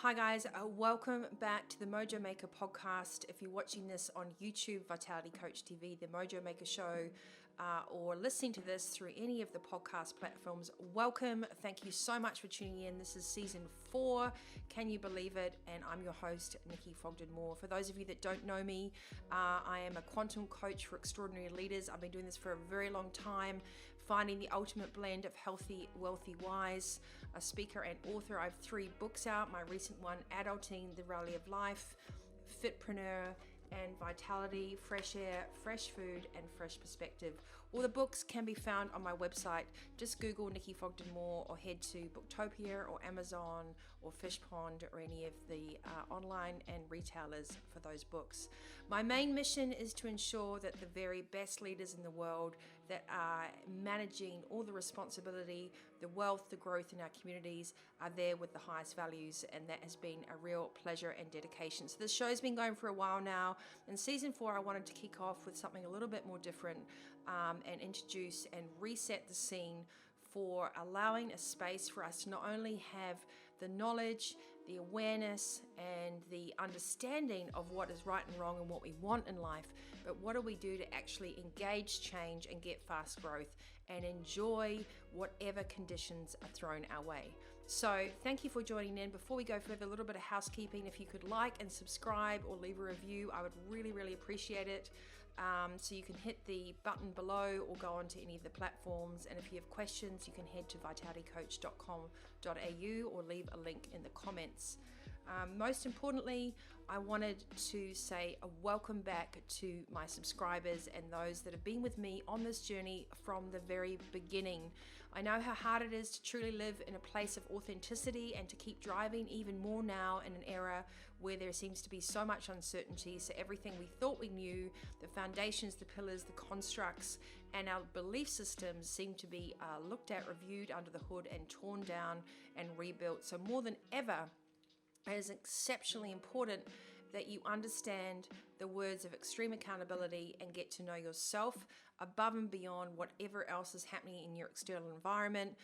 Hi guys, welcome back to the Mojo Maker Podcast. If you're watching this on YouTube, Vitality Coach TV, the Mojo Maker Show, or listening to this through any of the podcast platforms, welcome. Thank you so much for tuning in. This is season 4. Can you believe it? And I'm your host, Nikki Fogden-Moore. For those of you that don't know me, I am a quantum coach for extraordinary leaders. I've been doing this for a very long time, finding the ultimate blend of healthy, wealthy, wise. A speaker and author. I have 3 books out. My recent one, Adulting, The Rally of Life, Fitpreneur, and Vitality, Fresh Air, Fresh Food, and Fresh Perspective. All the books can be found on my website. Just Google Nikki Fogden-Moore or head to Booktopia or Amazon or Fishpond or any of the online and retailers for those books. My main mission is to ensure that the very best leaders in the world that are managing all the responsibility, the wealth, the growth in our communities are there with the highest values, and that has been a real pleasure and dedication. So this show's been going for a while now. In season 4, I wanted to kick off with something a little bit more different and introduce and reset the scene for allowing a space for us to not only have the knowledge, the awareness, and the understanding of what is right and wrong and what we want in life, but what do we do to actually engage change and get fast growth and enjoy whatever conditions are thrown our way. So thank you for joining in. Before we go further, a little bit of housekeeping. If you could like and subscribe or leave a review, I would really appreciate it. So you can hit the button below or go onto any of the platforms. And if you have questions, you can head to vitalitycoach.com.au or leave a link in the comments. Most importantly, I wanted to say a welcome back to my subscribers and those that have been with me on this journey from the very beginning. I know how hard it is to truly live in a place of authenticity and to keep driving even more now in an era where there seems to be so much uncertainty. So everything we thought we knew, the foundations, the pillars, the constructs, and our belief systems seem to be looked at, reviewed under the hood, and torn down and rebuilt. So more than ever, it is exceptionally important that you understand the words of extreme accountability and get to know yourself above and beyond whatever else is happening in your external environment.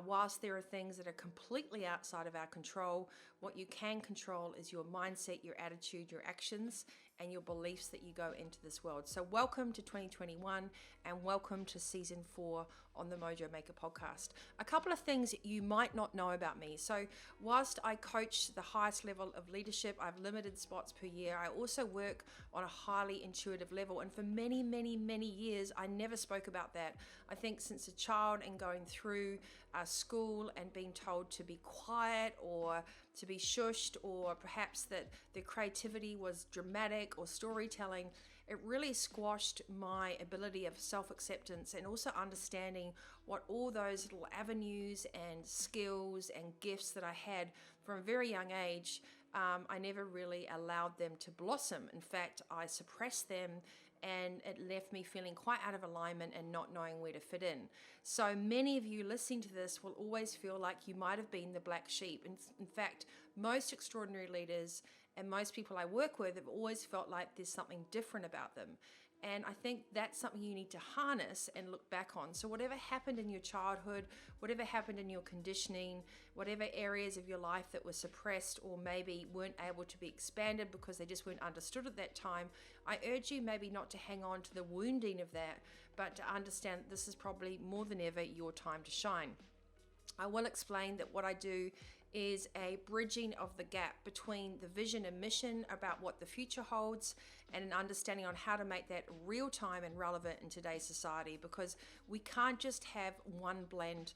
Whilst there are things that are completely outside of our control, what you can control is your mindset, your attitude, your actions, and your beliefs that you go into this world. So welcome to 2021 and welcome to season 4 on the Mojo Maker Podcast. A couple of things you might not know about me. So whilst I coach the highest level of leadership, I have limited spots per year. I also work on a highly intuitive level, and for many years I never spoke about that. I think since a child and going through school and being told to be quiet or to be shushed, or perhaps that the creativity was dramatic or storytelling, it really squashed my ability of self-acceptance and also understanding what all those little avenues and skills and gifts that I had from a very young age. I never really allowed them to blossom. In fact, I suppressed them, and it left me feeling quite out of alignment and not knowing where to fit in. So many of you listening to this will always feel like you might have been the black sheep. In fact, most extraordinary leaders and most people I work with have always felt like there's something different about them. And I think that's something you need to harness and look back on. So whatever happened in your childhood, whatever happened in your conditioning, whatever areas of your life that were suppressed or maybe weren't able to be expanded because they just weren't understood at that time, I urge you maybe not to hang on to the wounding of that, but to understand that this is probably more than ever your time to shine. I will explain that what I do is a bridging of the gap between the vision and mission about what the future holds and an understanding on how to make that real time and relevant in today's society, because we can't just have one blend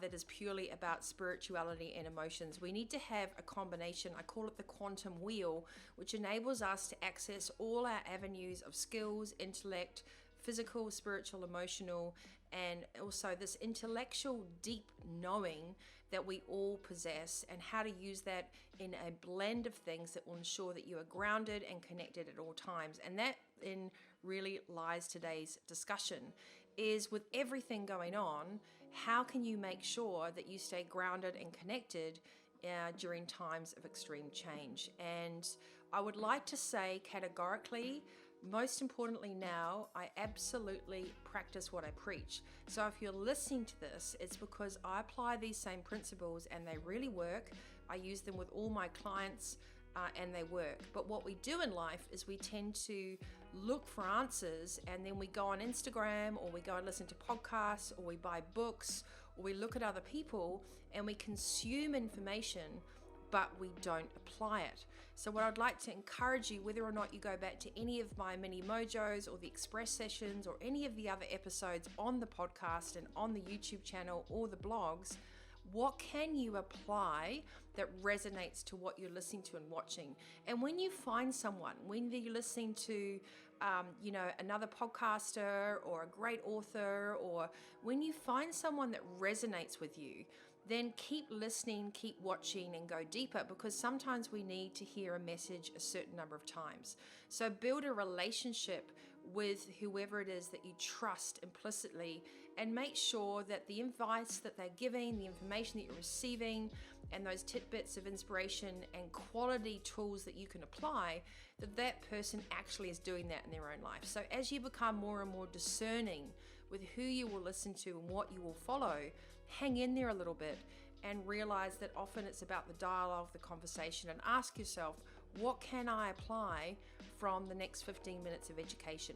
that is purely about spirituality and emotions. We need to have a combination. I call it the quantum wheel, which enables us to access all our avenues of skills, intellect, physical, spiritual, emotional, and also this intellectual deep knowing that we all possess, and how to use that in a blend of things that will ensure that you are grounded and connected at all times. And that in really lies today's discussion, is with everything going on, how can you make sure that you stay grounded and connected during times of extreme change? And I would like to say categorically, most importantly now, I absolutely practice what I preach. So if you're listening to this, it's because I apply these same principles and they really work. I use them with all my clients, and they work. But what we do in life is we tend to look for answers, and then we go on Instagram, or we go and listen to podcasts, or we buy books, or we look at other people, and we consume information, but we don't apply it. So what I'd like to encourage you, whether or not you go back to any of my mini mojos or the express sessions or any of the other episodes on the podcast and on the YouTube channel or the blogs, what can you apply that resonates to what you're listening to and watching? And when you find someone, when you're listening to another podcaster or a great author, or when you find someone that resonates with you, then keep listening, keep watching, and go deeper, because sometimes we need to hear a message a certain number of times. So build a relationship with whoever it is that you trust implicitly, and make sure that the advice that they're giving, the information that you're receiving, and those tidbits of inspiration and quality tools that you can apply, that person actually is doing that in their own life. So as you become more and more discerning with who you will listen to and what you will follow, hang in there a little bit and realize that often it's about the dialogue, the conversation, and ask yourself, what can I apply from the next 15 minutes of education?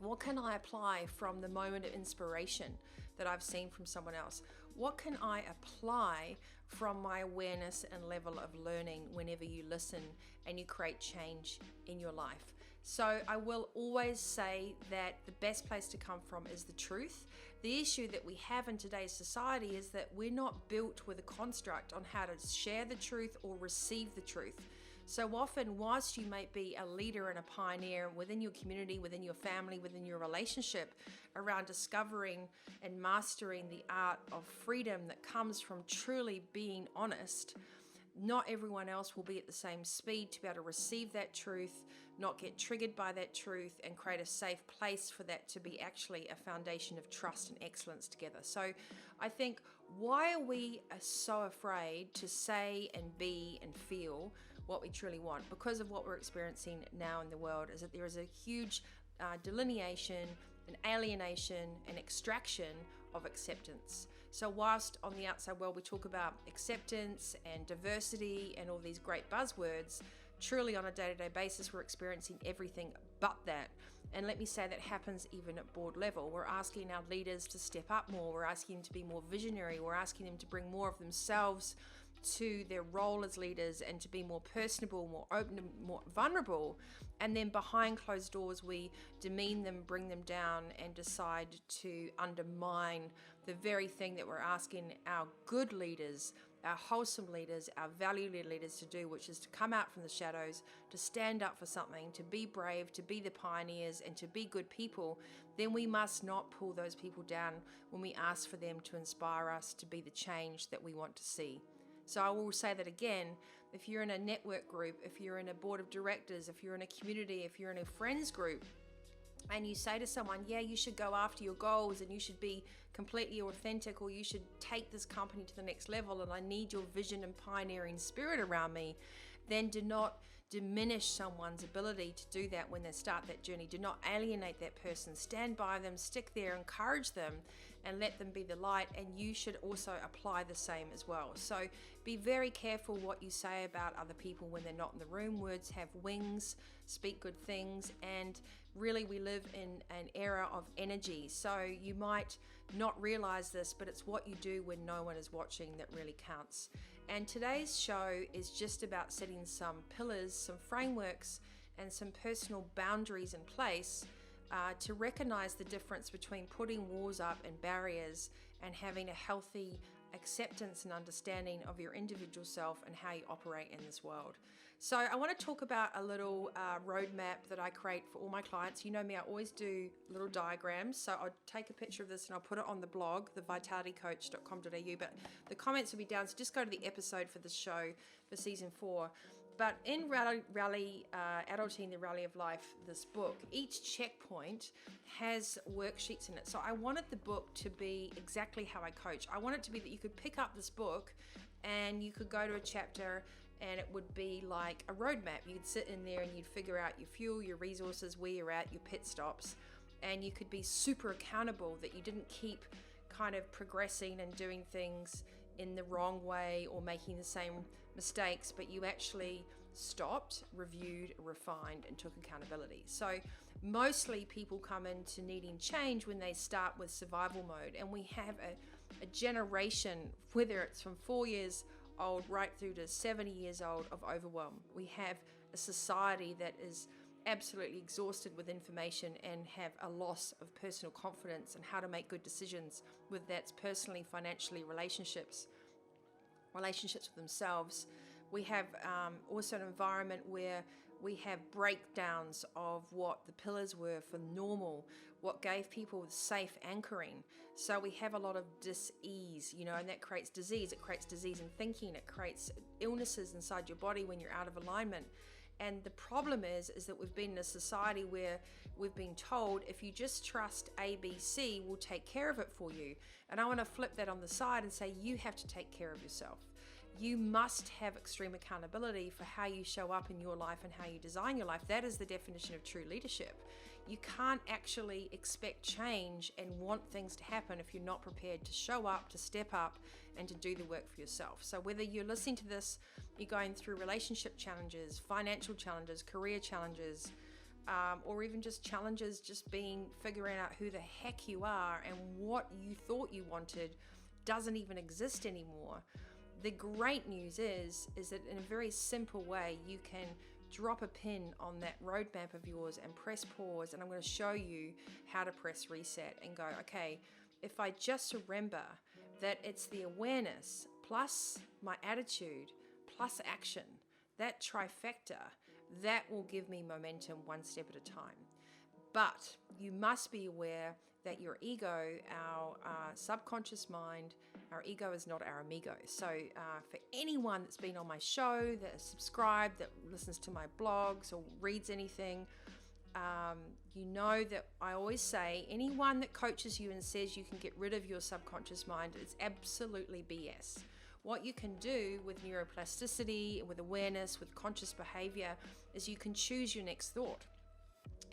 What can I apply from the moment of inspiration that I've seen from someone else? What can I apply from my awareness and level of learning whenever you listen and you create change in your life? So I will always say that the best place to come from is the truth. The issue that we have in today's society is that we're not built with a construct on how to share the truth or receive the truth. So often, whilst you might be a leader and a pioneer within your community, within your family, within your relationship, around discovering and mastering the art of freedom that comes from truly being honest, not everyone else will be at the same speed to be able to receive that truth, not get triggered by that truth, and create a safe place for that to be actually a foundation of trust and excellence together. So I think, why are we so afraid to say and be and feel what we truly want? Because of what we're experiencing now in the world, is that there is a huge delineation, an alienation, an extraction of acceptance. So whilst on the outside world we talk about acceptance and diversity and all these great buzzwords, truly on a day-to-day basis we're experiencing everything but that. And let me say, that happens even at board level. We're asking our leaders to step up more. We're asking them to be more visionary. We're asking them to bring more of themselves to their role as leaders and to be more personable, more open, more vulnerable. And then behind closed doors, we demean them, bring them down, and decide to undermine the very thing that we're asking our good leaders, our wholesome leaders, our value-led leaders to do, which is to come out from the shadows, to stand up for something, to be brave, to be the pioneers, and to be good people. Then we must not pull those people down when we ask for them to inspire us to be the change that we want to see. So I will say that again, if you're in a network group, if you're in a board of directors, if you're in a community, if you're in a friends group, and you say to someone, yeah, you should go after your goals and you should be completely authentic, or you should take this company to the next level, and I need your vision and pioneering spirit around me, then do not diminish someone's ability to do that when they start that journey. Do not alienate that person. Stand by them, stick there, encourage them, and let them be the light. And you should also apply the same as well. So be very careful what you say about other people when they're not in the room. Words have wings. Speak good things. And really, we live in an era of energy. So you might not realize this, but it's what you do when no one is watching that really counts. And today's show is just about setting some pillars, some frameworks, and some personal boundaries in place to recognize the difference between putting walls up and barriers and having a healthy acceptance and understanding of your individual self and how you operate in this world. So I want to talk about a little roadmap that I create for all my clients. You know me, I always do little diagrams. So I'll take a picture of this and I'll put it on the blog, thevitalitycoach.com.au, but the comments will be down. So just go to the episode for this show for season 4. But in Adulting, the Rally of Life, this book, each checkpoint has worksheets in it. So I wanted the book to be exactly how I coach. I want it to be that you could pick up this book and you could go to a chapter and it would be like a roadmap. You'd sit in there and you'd figure out your fuel, your resources, where you're at, your pit stops, and you could be super accountable that you didn't keep kind of progressing and doing things in the wrong way or making the same mistakes, but you actually stopped, reviewed, refined, and took accountability. So mostly people come into needing change when they start with survival mode, and we have a generation, whether it's from 4 years old right through to 70 years old, of overwhelm. We have a society that is absolutely exhausted with information and have a loss of personal confidence and how to make good decisions, whether that's personally, financially, relationships with themselves. We have also an environment where we have breakdowns of what the pillars were for normal, what gave people safe anchoring. So we have a lot of dis-ease, and that creates disease. It creates disease in thinking. It creates illnesses inside your body when you're out of alignment. And the problem is that we've been in a society where we've been told, if you just trust ABC, we'll take care of it for you. And I want to flip that on the side and say, you have to take care of yourself. You must have extreme accountability for how you show up in your life and how you design your life. That is the definition of true leadership. You can't actually expect change and want things to happen if you're not prepared to show up, to step up, and to do the work for yourself. So whether you're listening to this, you're going through relationship challenges, financial challenges, career challenges, or even just challenges, figuring out who the heck you are and what you thought you wanted doesn't even exist anymore. The great news is that in a very simple way, you can drop a pin on that roadmap of yours and press pause, and I'm going to show you how to press reset and go, okay, if I just remember that it's the awareness plus my attitude plus action, that trifecta, that will give me momentum one step at a time. But you must be aware that your ego, our subconscious mind, our ego is not our amigo. So for anyone that's been on my show, that is subscribed, that listens to my blogs or reads anything, you know that I always say, anyone that coaches you and says you can get rid of your subconscious mind is absolutely BS. What you can do with neuroplasticity, with awareness, with conscious behavior, is you can choose your next thought.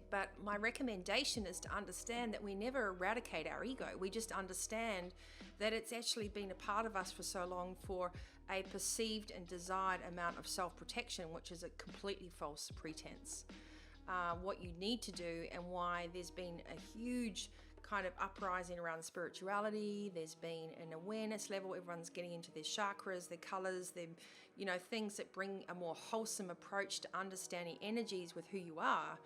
But my recommendation is to understand that we never eradicate our ego. We just understand that it's actually been a part of us for so long for a perceived and desired amount of self-protection, which is a completely false pretense. What you need to do, and why there's been a huge kind of uprising around spirituality, there's been an awareness level, everyone's getting into their chakras, their colors, their, things that bring a more wholesome approach to understanding energies with who you are,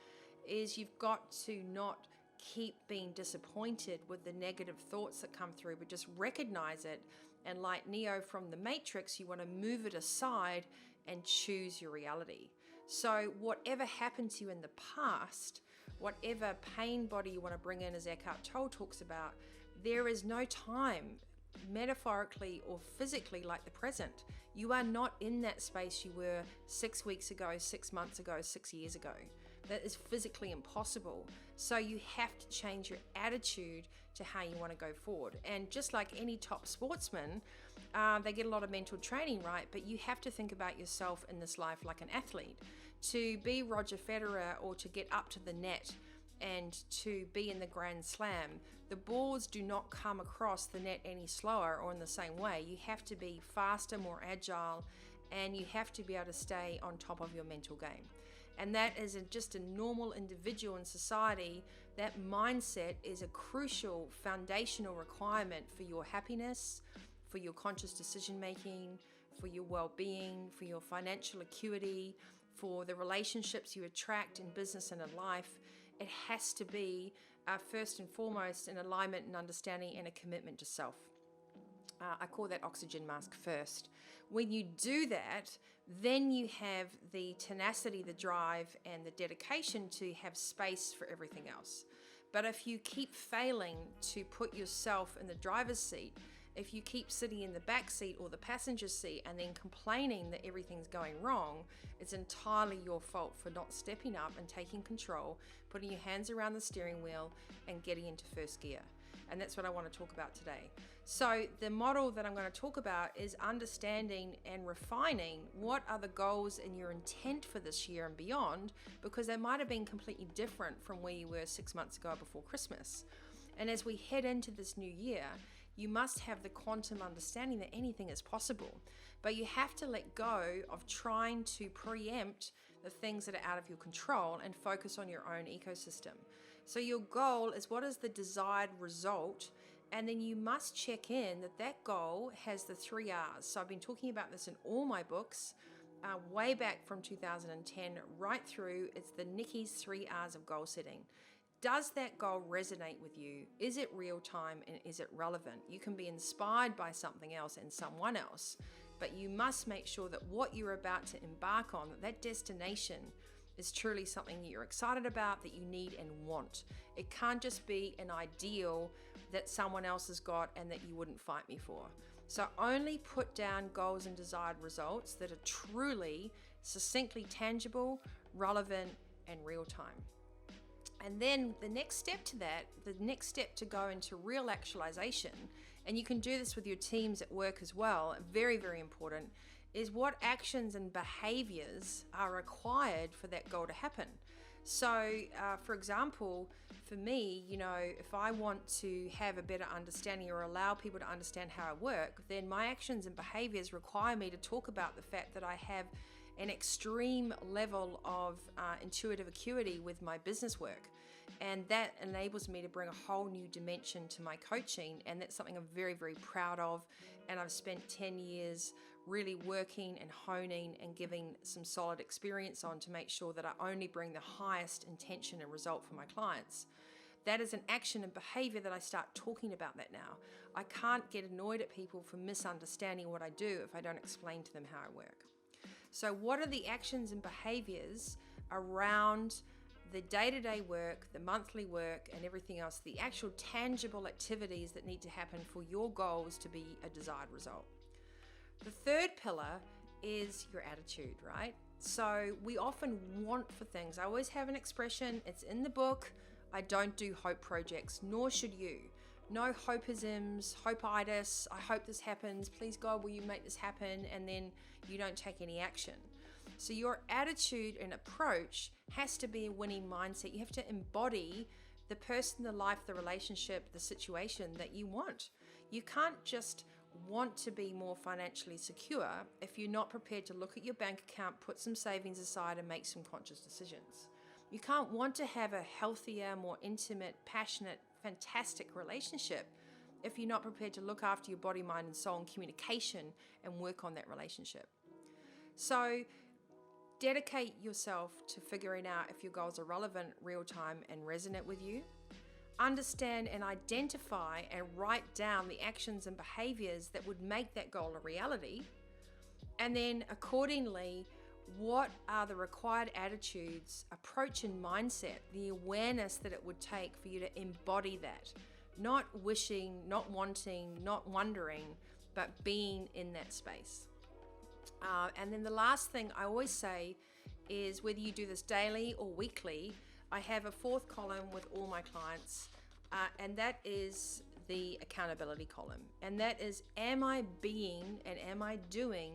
is you've got to not keep being disappointed with the negative thoughts that come through, but just recognize it. And like Neo from the Matrix, you want to move it aside and choose your reality. So whatever happened to you in the past, whatever pain body you want to bring in, as Eckhart Tolle talks about, there is no time, metaphorically or physically, like the present. You are not in that space you were 6 weeks ago, 6 months ago, 6 years ago. That is physically impossible. So you have to change your attitude to how you want to go forward. And just like any top sportsman, they get a lot of mental training, right? But you have to think about yourself in this life like an athlete. To be Roger Federer, or to get up to the net and to be in the Grand Slam, the balls do not come across the net any slower or in the same way. You have to be faster, more agile, and you have to be able to stay on top of your mental game. And that is just a normal individual in society. That mindset is a crucial foundational requirement for your happiness, for your conscious decision making, for your well-being, for your financial acuity, for the relationships you attract in business and in life. It has to be first and foremost an alignment and understanding and a commitment to self. I call that oxygen mask first. When you do that, then you have the tenacity, the drive, and the dedication to have space for everything else. But if you keep failing to put yourself in the driver's seat, if you keep sitting in the back seat or the passenger seat and then complaining that everything's going wrong, it's entirely your fault for not stepping up and taking control, putting your hands around the steering wheel and getting into first gear. And that's what I want to talk about today. So the model that I'm going to talk about is understanding and refining what are the goals and your intent for this year and beyond, because they might have been completely different from where you were 6 months ago before Christmas. And as we head into this new year, You must have the quantum understanding that anything is possible, but you have to let go of trying to preempt the things that are out of your control and focus on your own ecosystem. So your goal is, what is the desired result? And then you must check in that that goal has the 3 R's. So I've been talking about this in all my books, way back from 2010 right through. It's the Nikki's 3 R's of goal setting. Does that goal resonate with you? Is it real time and is it relevant? You can be inspired by something else and someone else, but you must make sure that what you're about to embark on, that destination, is truly something that you're excited about, that you need and want. It can't just be an ideal that someone else has got and that you wouldn't fight me for. So only put down goals and desired results that are truly, succinctly tangible, relevant, and real time. And then the next step to that, the next step to go into real actualization, and you can do this with your teams at work as well, very, very important, is what actions and behaviors are required for that goal to happen. So, for example, for me, if I want to have a better understanding or allow people to understand how I work, then my actions and behaviors require me to talk about the fact that I have an extreme level of intuitive acuity with my business work. And that enables me to bring a whole new dimension to my coaching. And that's something I'm very, very proud of. And I've spent 10 years really working and honing and giving some solid experience on to make sure that I only bring the highest intention and result for my clients. That is an action and behavior that I start talking about that now. I can't get annoyed at people for misunderstanding what I do if I don't explain to them how I work. So what are the actions and behaviors around the day-to-day work, the monthly work, and everything else, the actual tangible activities that need to happen for your goals to be a desired result? The third pillar is your attitude, right? So we often want for things. I always have an expression, it's in the book, I don't do hope projects, nor should you. No hopeisms, hopeitis, I hope this happens, please God, will you make this happen? And then you don't take any action. So your attitude and approach has to be a winning mindset. You have to embody the person, the life, the relationship, the situation that you want. You can't just want to be more financially secure if you're not prepared to look at your bank account, put some savings aside, and make some conscious decisions. You can't want to have a healthier, more intimate, passionate, fantastic relationship if you're not prepared to look after your body, mind, and soul and communication and work on that relationship. So dedicate yourself to figuring out if your goals are relevant, real time, and resonate with you. Understand and identify and write down the actions and behaviors that would make that goal a reality. And then accordingly, what are the required attitudes, approach, and mindset, the awareness that it would take for you to embody that? Not wishing, not wanting, not wondering, but being in that space. And then the last thing I always say is, whether you do this daily or weekly, I have a fourth column with all my clients, and that is the accountability column. And that is, am I being and am I doing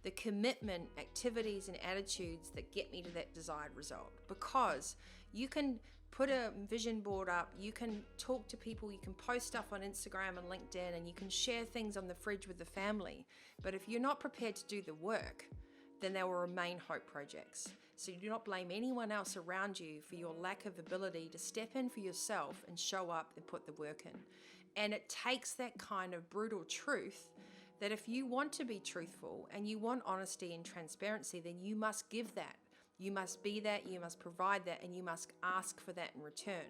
the commitment, activities, and attitudes that get me to that desired result? Because you can put a vision board up, you can talk to people, you can post stuff on Instagram and LinkedIn, and you can share things on the fridge with the family. But if you're not prepared to do the work, then they will remain hope projects. So you do not blame anyone else around you for your lack of ability to step in for yourself and show up and put the work in. And it takes that kind of brutal truth that if you want to be truthful and you want honesty and transparency, then you must give that. You must be that, you must provide that, and you must ask for that in return.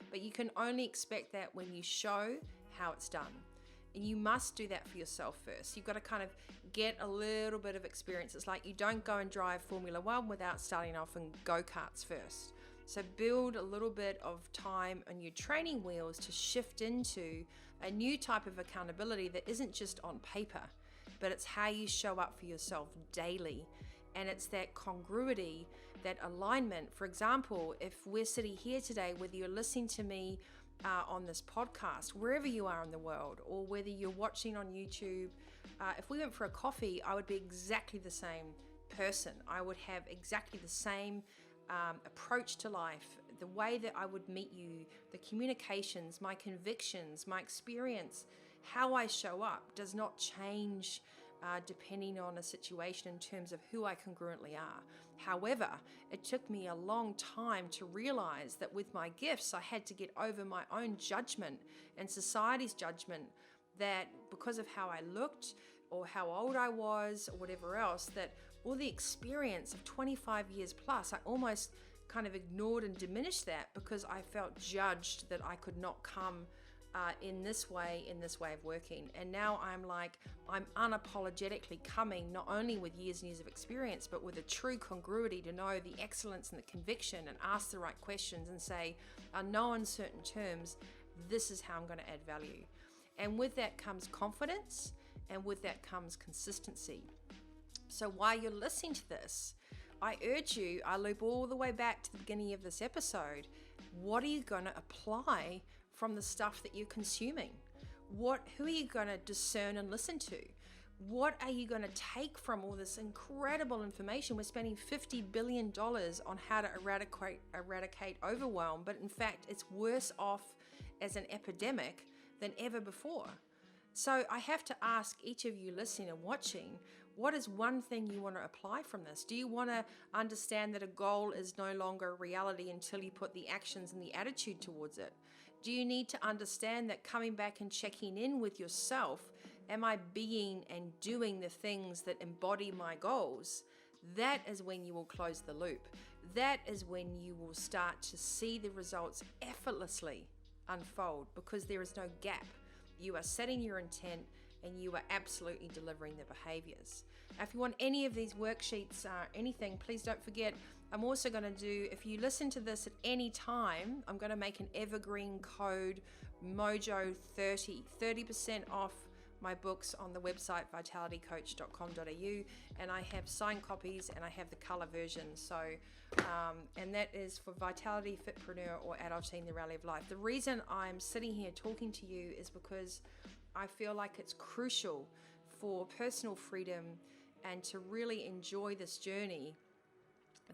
But you can only expect that when you show how it's done. And you must do that for yourself first. You've got to kind of get a little bit of experience. It's like you don't go and drive Formula One without starting off in go-karts first. So build a little bit of time on your training wheels to shift into a new type of accountability that isn't just on paper, but it's how you show up for yourself daily. And it's that congruity, that alignment. For example, if we're sitting here today, whether you're listening to me on this podcast, wherever you are in the world, or whether you're watching on YouTube, if we went for a coffee, I would be exactly the same person. I would have exactly the same approach to life, the way that I would meet you, the communications, my convictions, my experience, how I show up does not change depending on a situation in terms of who I congruently are. However, it took me a long time to realize that with my gifts, I had to get over my own judgment and society's judgment that because of how I looked or how old I was or whatever else, that all the experience of 25 years plus, I almost kind of ignored and diminished that because I felt judged that I could not come in this way of working. And now I'm unapologetically coming not only with years and years of experience, but with a true congruity to know the excellence and the conviction and ask the right questions and say, no uncertain terms, this is how I'm going to add value. And with that comes confidence, and with that comes consistency. So while you're listening to this, I urge you, I loop all the way back to the beginning of this episode, what are you going to apply from the stuff that you're consuming? Who are you going to discern and listen to? What are you going to take from all this incredible information? We're spending $50 billion on how to eradicate overwhelm, but in fact, it's worse off as an epidemic than ever before. So I have to ask each of you listening and watching, what is one thing you want to apply from this? Do you want to understand that a goal is no longer a reality until you put the actions and the attitude towards it? Do you need to understand that coming back and checking in with yourself, am I being and doing the things that embody my goals? That is when you will close the loop. That is when you will start to see the results effortlessly unfold because there is no gap. You are setting your intent and you are absolutely delivering the behaviors. Now, if you want any of these worksheets or anything, please don't forget, I'm also going to do, if you listen to this at any time, I'm going to make an evergreen code, Mojo30, 30% off my books on the website vitalitycoach.com.au, and I have signed copies and I have the color version. So, and that is for Vitality, Fitpreneur, or Adulting the Rally of Life. The reason I'm sitting here talking to you is because I feel like it's crucial for personal freedom and to really enjoy this journey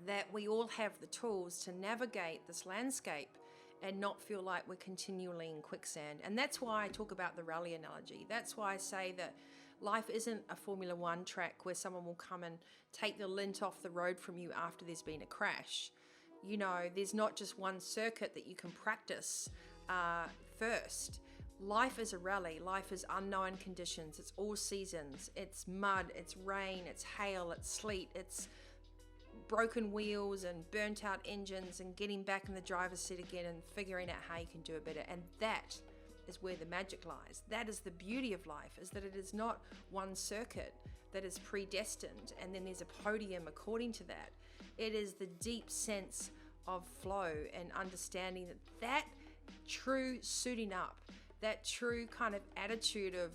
that we all have the tools to navigate this landscape and not feel like we're continually in quicksand. And that's why I talk about the rally analogy. That's why I say that life isn't a Formula One track where someone will come and take the lint off the road from you after there's been a crash. You know, there's not just one circuit that you can practice first. Life is a rally. Life is unknown conditions. It's all seasons. It's mud, it's rain, it's hail, it's sleet, it's broken wheels and burnt out engines and getting back in the driver's seat again and figuring out how you can do it better. And that is where the magic lies. That is the beauty of life, is that it is not one circuit that is predestined and then there's a podium according to that. It is the deep sense of flow and understanding that true suiting up, that true kind of attitude of,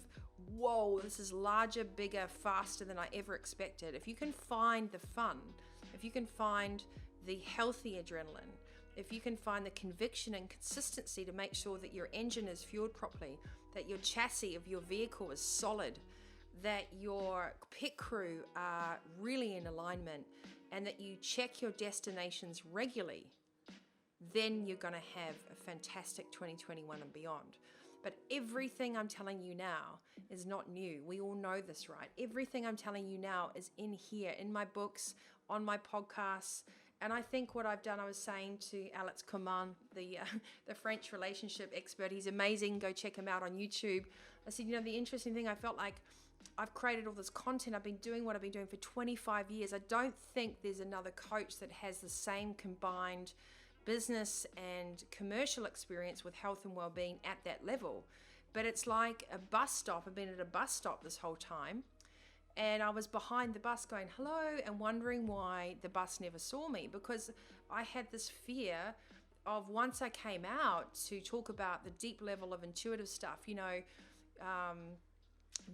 whoa, this is larger, bigger, faster than I ever expected. If you can find the fun, if you can find the healthy adrenaline, if you can find the conviction and consistency to make sure that your engine is fueled properly, that your chassis of your vehicle is solid, that your pit crew are really in alignment, and that you check your destinations regularly, then you're going to have a fantastic 2021 and beyond. But everything I'm telling you now is not new. We all know this, right? Everything I'm telling you now is in here, in my books, on my podcasts. And I think what I've done, I was saying to Alex Coman, the French relationship expert, he's amazing. Go check him out on YouTube. I said, the interesting thing, I felt like I've created all this content. I've been doing what I've been doing for 25 years. I don't think there's another coach that has the same combined business and commercial experience with health and well-being at that level. But it's like a bus stop. I've been at a bus stop this whole time, and I was behind the bus going hello and wondering why the bus never saw me, because I had this fear of, once I came out to talk about the deep level of intuitive stuff,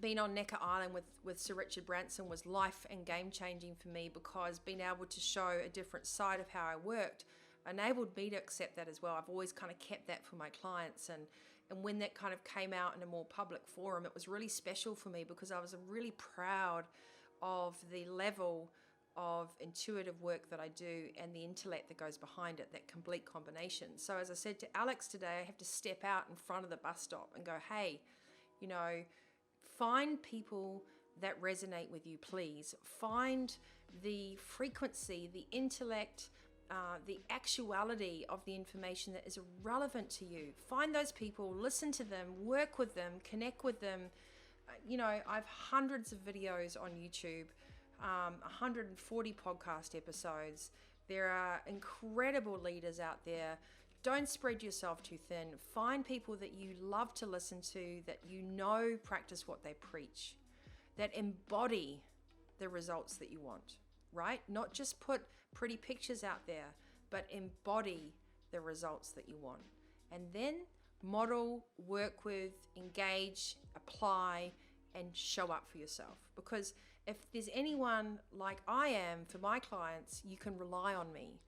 being on Necker Island with Sir Richard Branson was life and game changing for me, because being able to show a different side of how I worked enabled me to accept that as well. I've always kind of kept that for my clients, and when that kind of came out in a more public forum, it was really special for me, because I was really proud of the level of intuitive work that I do and the intellect that goes behind it, that complete combination. So as I said to Alex today, I have to step out in front of the bus stop and go, hey, Find people that resonate with you, please. Find the frequency, the intellect, the actuality of the information that is relevant to you. Find those people, listen to them, work with them, connect with them. I've hundreds of videos on YouTube, 140 podcast episodes. There are incredible leaders out there. Don't spread yourself too thin. Find people that you love to listen to, that practice what they preach, that embody the results that you want, right? Not just put pretty pictures out there, but embody the results that you want. And then model, work with, engage, apply, and show up for yourself. Because if there's anyone like I am for my clients, you can rely on me.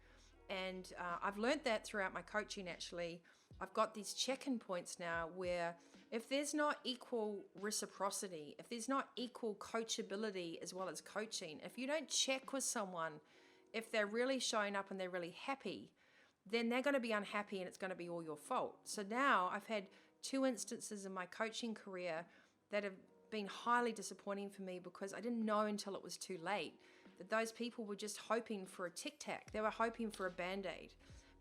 And I've learned that throughout my coaching, actually. I've got these check-in points now where if there's not equal reciprocity, if there's not equal coachability as well as coaching, if you don't check with someone, if they're really showing up and they're really happy, then they're going to be unhappy and it's going to be all your fault. So now I've had 2 instances in my coaching career that have been highly disappointing for me because I didn't know until it was too late that those people were just hoping for a tic-tac. They were hoping for a band-aid.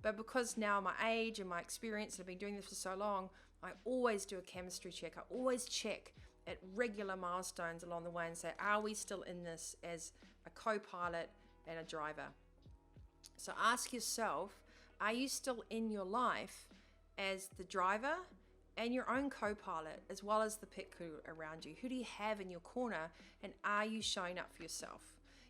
But because now my age and my experience, and I've been doing this for so long, I always do a chemistry check. I always check at regular milestones along the way and say, are we still in this as a co-pilot and a driver? So ask yourself, are you still in your life as the driver and your own co-pilot, as well as the pit crew around you? Who do you have in your corner, and are you showing up for yourself?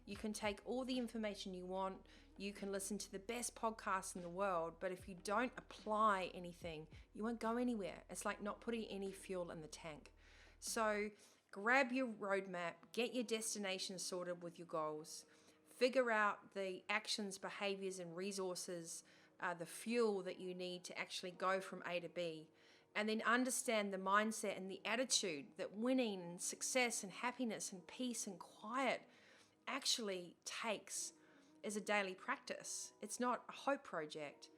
You can take all the information you want, you can listen to the best podcasts in the world, but if you don't apply anything, you won't go anywhere. It's like not putting any fuel in the tank. So grab your roadmap, get your destination sorted with your goals, figure out the actions, behaviors, and resources, the fuel that you need to actually go from A to B. And then understand the mindset and the attitude that winning and success and happiness and peace and quiet actually takes as a daily practice. It's not a hope project.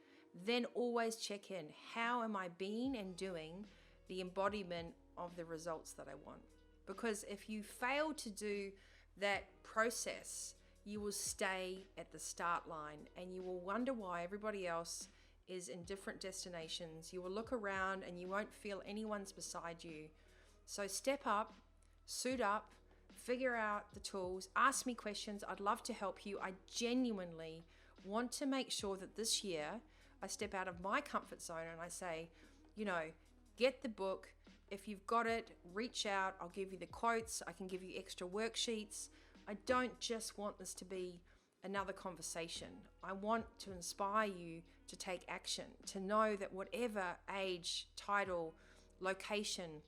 Then always check in. How am I being and doing the embodiment of the results that I want? Because if you fail to do that process, you will stay at the start line and you will wonder why everybody else is in different destinations. You will look around and you won't feel anyone's beside you. So step up, suit up, figure out the tools, ask me questions. I'd love to help you. I genuinely want to make sure that this year I step out of my comfort zone and I say, get the book. If you've got it, reach out. I'll give you the quotes. I can give you extra worksheets. I don't just want this to be another conversation. I want to inspire you to take action, to know that whatever age, title, location,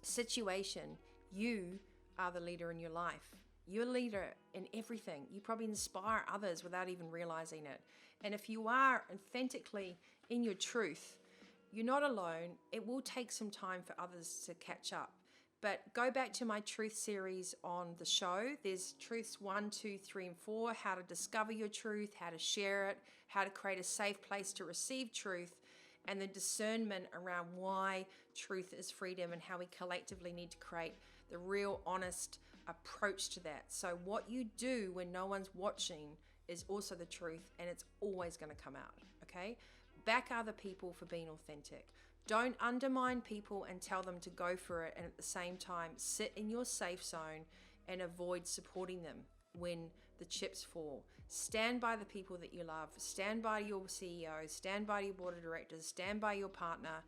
situation, you are the leader in your life. You're a leader in everything. You probably inspire others without even realizing it. And if you are authentically in your truth, you're not alone. It will take some time for others to catch up. But go back to my truth series on the show. There's truths 1, 2, 3, and 4, how to discover your truth, how to share it, how to create a safe place to receive truth, and the discernment around why truth is freedom and how we collectively need to create the real honest approach to that. So what you do when no one's watching is also the truth, and it's always going to come out, okay? Back other people for being authentic. Don't undermine people and tell them to go for it, and at the same time sit in your safe zone and avoid supporting them when the chips fall. Stand by the people that you love. Stand by your CEO. Stand by your board of directors. Stand by your partner.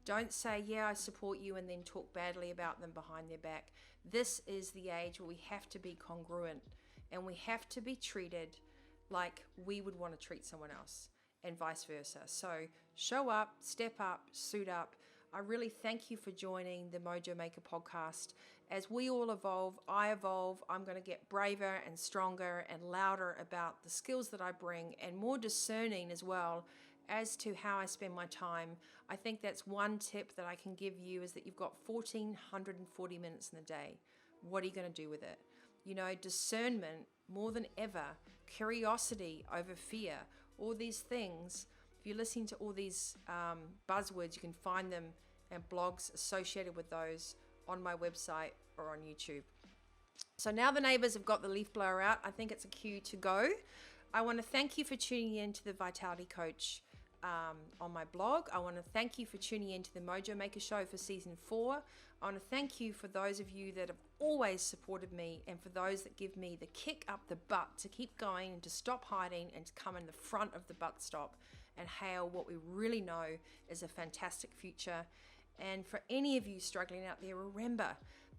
Don't say, yeah, I support you, and then talk badly about them behind their back. This is the age where we have to be congruent and we have to be treated like we would want to treat someone else, and vice versa. So show up, step up, suit up. I really thank you for joining the Mojo Maker podcast. As we all evolve, I evolve. I'm going to get braver and stronger and louder about the skills that I bring, and more discerning as well as to how I spend my time. I think that's one tip that I can give you, is that you've got 1,440 minutes in the day. What are you going to do with it? Discernment more than ever, curiosity over fear, all these things. If you're listening to all these buzzwords, you can find them and blogs associated with those on my website or on YouTube. So now the neighbors have got the leaf blower out, I think it's a cue to go. I want to thank you for tuning in to the Vitality Coach on my blog. I want to thank you for tuning in to the Mojo Maker Show for season 4. I want to thank you for those of you that have always supported me, and for those that give me the kick up the butt to keep going and to stop hiding and to come in the front of the butt stop and hail what we really know is a fantastic future. And for any of you struggling out there, remember,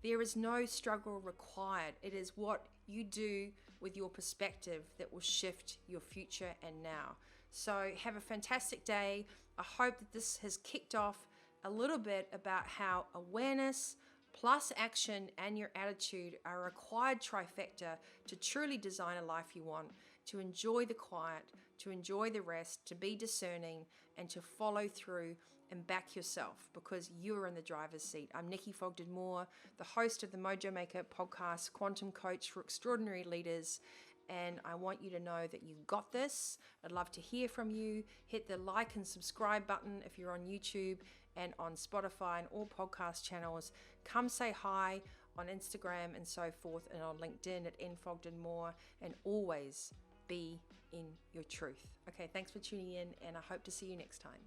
there is no struggle required. It is what you do with your perspective that will shift your future and now. So have a fantastic day. I hope that this has kicked off a little bit about how awareness plus action and your attitude are a required trifecta to truly design a life you want, to enjoy the quiet, to enjoy the rest, to be discerning, and to follow through and back yourself, because you're in the driver's seat. I'm Nikki Fogden-Moore, the host of the Mojo Maker Podcast, quantum coach for extraordinary leaders, and I want you to know that you got this. I'd love to hear from you. Hit the like and subscribe button if you're on YouTube and on Spotify and all podcast channels. Come say hi on Instagram and so forth, and on LinkedIn at nfogden-moore, and always be in your truth. Okay, thanks for tuning in, and I hope to see you next time.